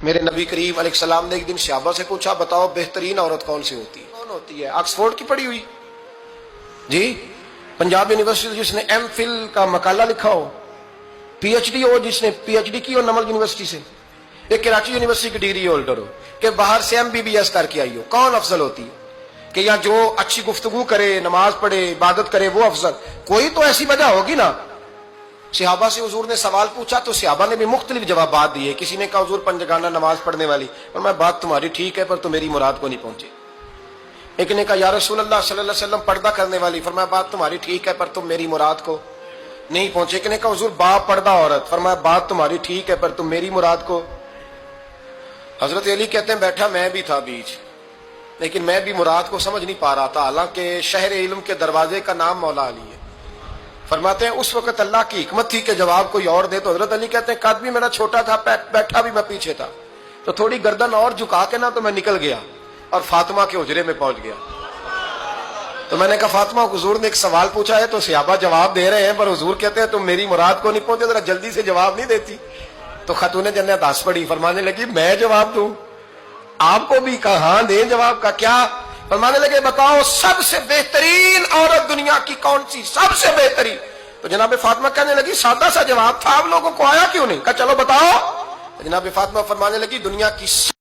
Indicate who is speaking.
Speaker 1: میرے نبی کریم علیہ السلام نے ایک دن صحابہ سے پوچھا، بتاؤ بہترین عورت کون سی ہوتی ہے؟ کون ہوتی ہے؟ آکسفورڈ کی پڑھی ہوئی جی، پنجاب یونیورسٹی جس نے ایم فل کا مقالہ لکھا ہو، پی ایچ ڈی ہو جس نے پی ایچ ڈی کی ہو نمل یونیورسٹی سے، ایک کراچی یونیورسٹی کی ڈگری ہولڈر ہو کہ باہر سے MBBS کر کے آئی ہو، کون افضل ہوتی ہے؟ کہ یا جو اچھی گفتگو کرے، نماز پڑھے، عبادت کرے وہ افضل؟ کوئی تو ایسی وجہ ہوگی نا۔ صحابہ سے حضور نے سوال پوچھا تو صحابہ نے بھی مختلف جوابات دیے۔ کسی نے کہا حضور پنجگانہ نماز پڑھنے والی، اور میں بات تمہاری ٹھیک ہے پر تو میری مراد کو نہیں پہنچے۔ ایک نے کہا یا رسول اللہ صلی اللہ علیہ وسلم پردہ کرنے والی، فرمایا بات تمہاری ٹھیک ہے پر تم میری مراد کو نہیں پہنچے۔ ایک نے کہا حضور با پردہ عورت، فرمایا بات تمہاری ٹھیک ہے پر تم میری مراد کو۔ حضرت علی کہتے ہیں بیٹھا میں بھی تھا بیچ، لیکن میں بھی مراد کو سمجھ نہیں پا رہا تھا، حالانکہ شہر علم کے دروازے کا نام مولا علی ہے۔ فرماتے ہیں اس وقت اللہ کی حکمت تھی کہ جواب کوئی اور دے، تو حضرت علی کہتے ہیں قد بھی میرا چھوٹا تھا، بیٹھا بھی میں پیچھے تھا، تو تھوڑی گردن اور جھکا کے نا تو میں نکل گیا اور فاطمہ کے حجرے میں پہنچ گیا۔ تو میں نے کہا فاطمہ حضور نے ایک سوال پوچھا ہے تو صحابہ جواب دے رہے ہیں، پر حضور کہتے ہیں تم میری مراد کو نہیں پہنچے، ذرا جلدی سے جواب نہیں دیتی؟ تو خاتون جنت ہنس پڑی، فرمانے لگی میں جواب دوں؟ آپ کو بھی کہا ہاں دیں جواب کا کیا؟ فرمانے لگے بتاؤ سب سے بہترین عورت دنیا کی کون سی، سب سے بہترین؟ تو جناب فاطمہ کہنے لگی سادہ سا جواب تھا، آپ لوگوں کو آیا کیوں نہیں؟ کہا چلو بتاؤ۔ جناب فاطمہ فرمانے لگی دنیا کی